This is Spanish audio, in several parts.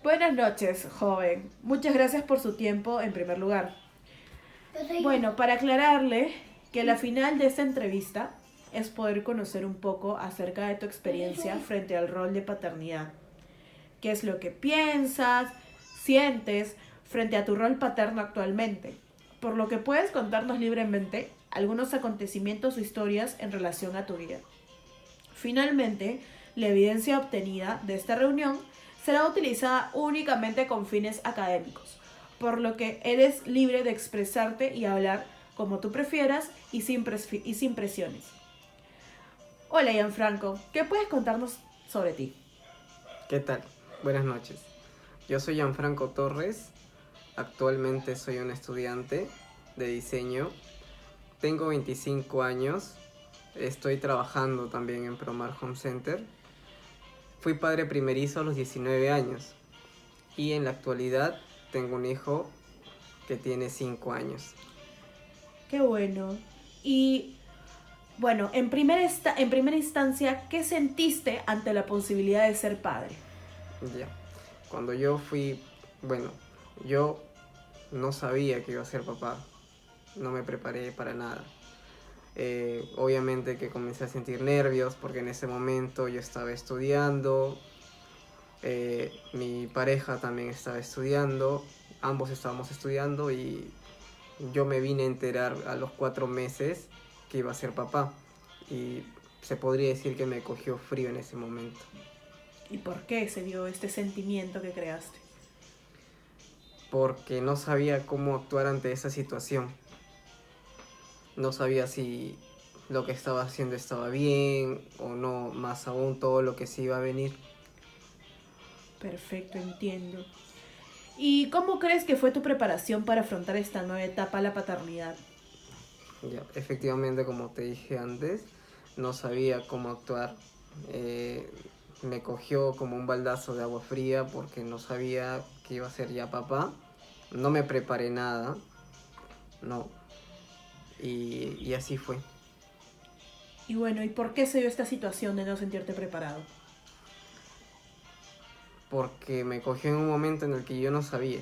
Buenas noches, joven. Muchas gracias por su tiempo en primer lugar. Bueno, para aclararle que la final de esta entrevista es poder conocer un poco acerca de tu experiencia frente al rol de paternidad. ¿Qué es lo que piensas, sientes frente a tu rol paterno actualmente? Por lo que puedes contarnos libremente algunos acontecimientos o historias en relación a tu vida. Finalmente, la evidencia obtenida de esta reunión será utilizada únicamente con fines académicos, por lo que eres libre de expresarte y hablar como tú prefieras y sin presiones. Hola, Gianfranco, ¿qué puedes contarnos sobre ti? ¿Qué tal? Buenas noches. Yo soy Gianfranco Torres. Actualmente soy un estudiante de diseño. Tengo 25 años. Estoy trabajando también en Promar Home Center. Fui padre primerizo a los 19 años. Y en la actualidad tengo un hijo que tiene 5 años. Qué bueno. Y bueno, en primera instancia, ¿qué sentiste ante la posibilidad de ser padre? Ya. Cuando yo fui, bueno, yo no sabía que iba a ser papá. No me preparé para nada. Obviamente que comencé a sentir nervios porque en ese momento yo estaba estudiando, mi pareja también estaba estudiando, ambos estábamos estudiando y yo me vine a enterar a los 4 meses que iba a ser papá y se podría decir que me cogió frío en ese momento. ¿Y por qué se dio este sentimiento que creaste? Porque no sabía cómo actuar ante esa situación. No sabía si lo que estaba haciendo estaba bien o no, más aún todo lo que se iba a venir. Perfecto, entiendo. ¿Y cómo crees que fue tu preparación para afrontar esta nueva etapa, la paternidad? Ya, efectivamente, como te dije antes, no sabía cómo actuar. Eh, Me cogió como un baldazo de agua fría porque no sabía que iba a ser ya papá. No me preparé nada, no. Y así fue. Y bueno, ¿y por qué se dio esta situación de no sentirte preparado? Porque me cogió en un momento en el que yo no sabía.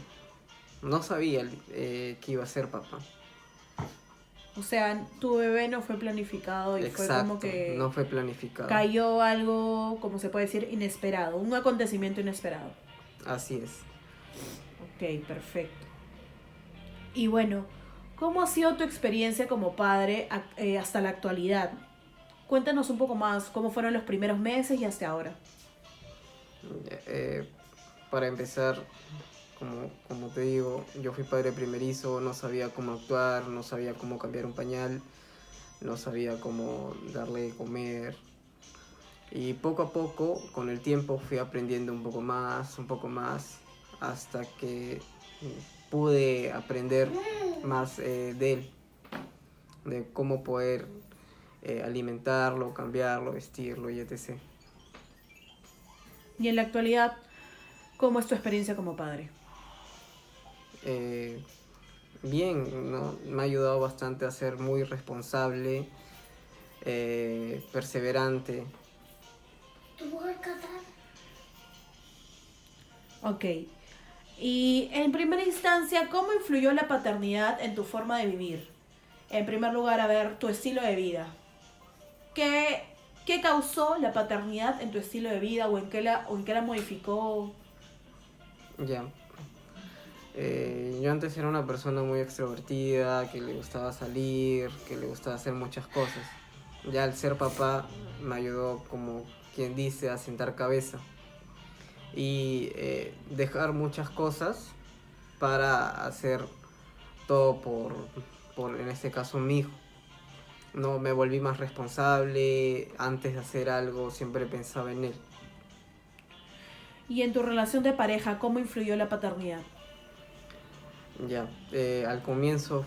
No sabía que iba a ser papá. O sea, tu bebé no fue planificado y fue como Exacto, que no fue planificado. cayó algo, como se puede decir, inesperado, un acontecimiento inesperado. Así es. Ok, perfecto. Y bueno, ¿cómo ha sido tu experiencia como padre hasta la actualidad? Cuéntanos un poco más cómo fueron los primeros meses y hasta ahora. Eh, para empezar, como te digo, yo fui padre primerizo, no sabía cómo actuar, no sabía cómo cambiar un pañal, no sabía cómo darle de comer. Y poco a poco, con el tiempo, fui aprendiendo un poco más, hasta que pude aprender más de él, de cómo poder alimentarlo, cambiarlo, vestirlo y etc. Y en la actualidad, ¿cómo es tu experiencia como padre? Eh, Bien, ¿no? Me ha ayudado bastante a ser muy responsable, perseverante. Ok. Y en primera instancia, ¿cómo influyó la paternidad en tu forma de vivir? En primer lugar, a ver, tu estilo de vida. ¿Qué, qué causó la paternidad en tu estilo de vida o en qué la modificó? Ya. Yo antes era una persona muy extrovertida, que le gustaba salir, que le gustaba hacer muchas cosas. Ya al ser papá me ayudó, como quien dice, a sentar cabeza y dejar muchas cosas para hacer todo por, en este caso, mi hijo. No me volví más responsable, antes de hacer algo siempre pensaba en él. Y en tu relación de pareja, ¿cómo influyó la paternidad? Ya, al comienzo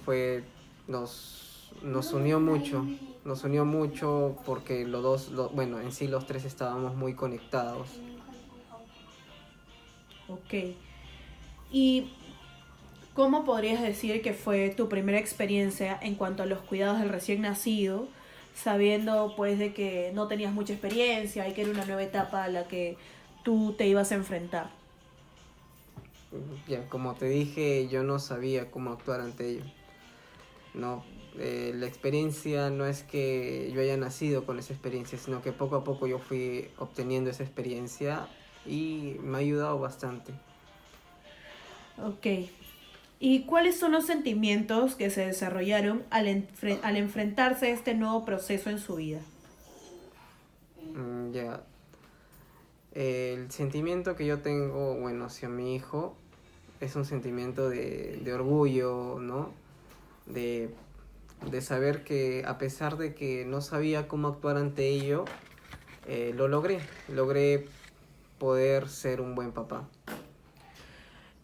nos unió mucho, porque los dos, bueno, en sí los tres estábamos muy conectados. Ok. ¿Y cómo podrías decir que fue tu primera experiencia en cuanto a los cuidados del recién nacido, sabiendo pues de que no tenías mucha experiencia y que era una nueva etapa a la que tú te ibas a enfrentar? Ya, como te dije, yo no sabía cómo actuar ante ello. No, la experiencia no es que yo haya nacido con esa experiencia, sino que poco a poco yo fui obteniendo esa experiencia y me ha ayudado bastante. Ok. ¿Y cuáles son los sentimientos que se desarrollaron al enfrentarse a este nuevo proceso en su vida? Ya, el sentimiento que yo tengo, bueno, hacia mi hijo es un sentimiento de orgullo, ¿no? De, de saber que a pesar de que no sabía cómo actuar ante ello, lo logré. Logré poder ser un buen papá.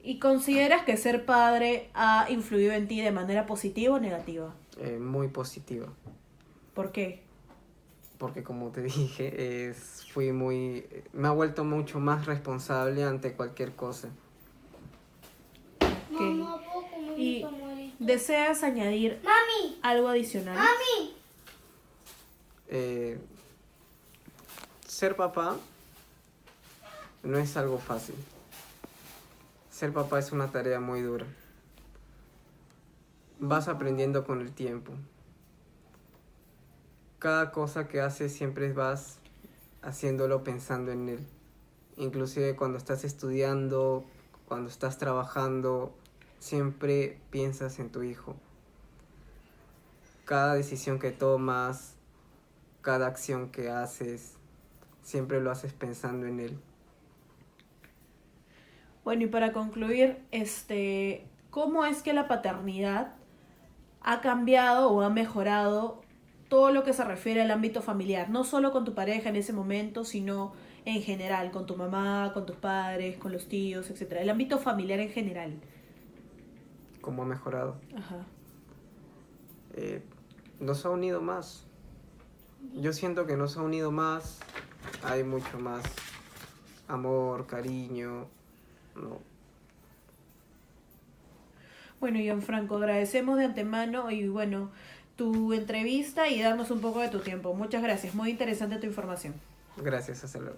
¿Y consideras que ser padre ha influido en ti de manera positiva o negativa? Muy positiva. ¿Por qué? Porque como te dije, me ha vuelto mucho más responsable ante cualquier cosa. Okay. ¿Y deseas añadir algo adicional? Eh, Ser papá no es algo fácil. Ser papá es una tarea muy dura. Vas aprendiendo con el tiempo. Cada cosa que haces siempre vas haciéndolo pensando en él. Inclusive cuando estás estudiando, cuando estás trabajando, siempre piensas en tu hijo. Cada decisión que tomas, cada acción que haces, siempre lo haces pensando en él. Bueno, y para concluir, ¿cómo es que la paternidad ha cambiado o ha mejorado todo lo que se refiere al ámbito familiar? No solo con tu pareja en ese momento, sino en general, con tu mamá, con tus padres, con los tíos, etcétera. El ámbito familiar en general. ¿Cómo ha mejorado? Ajá. Nos ha unido más. Yo siento que nos ha unido más. Hay mucho más amor, cariño, ¿no? Bueno, Gianfranco, agradecemos de antemano y bueno, tu entrevista y darnos un poco de tu tiempo. Muchas gracias, muy interesante tu información. Gracias, hasta luego.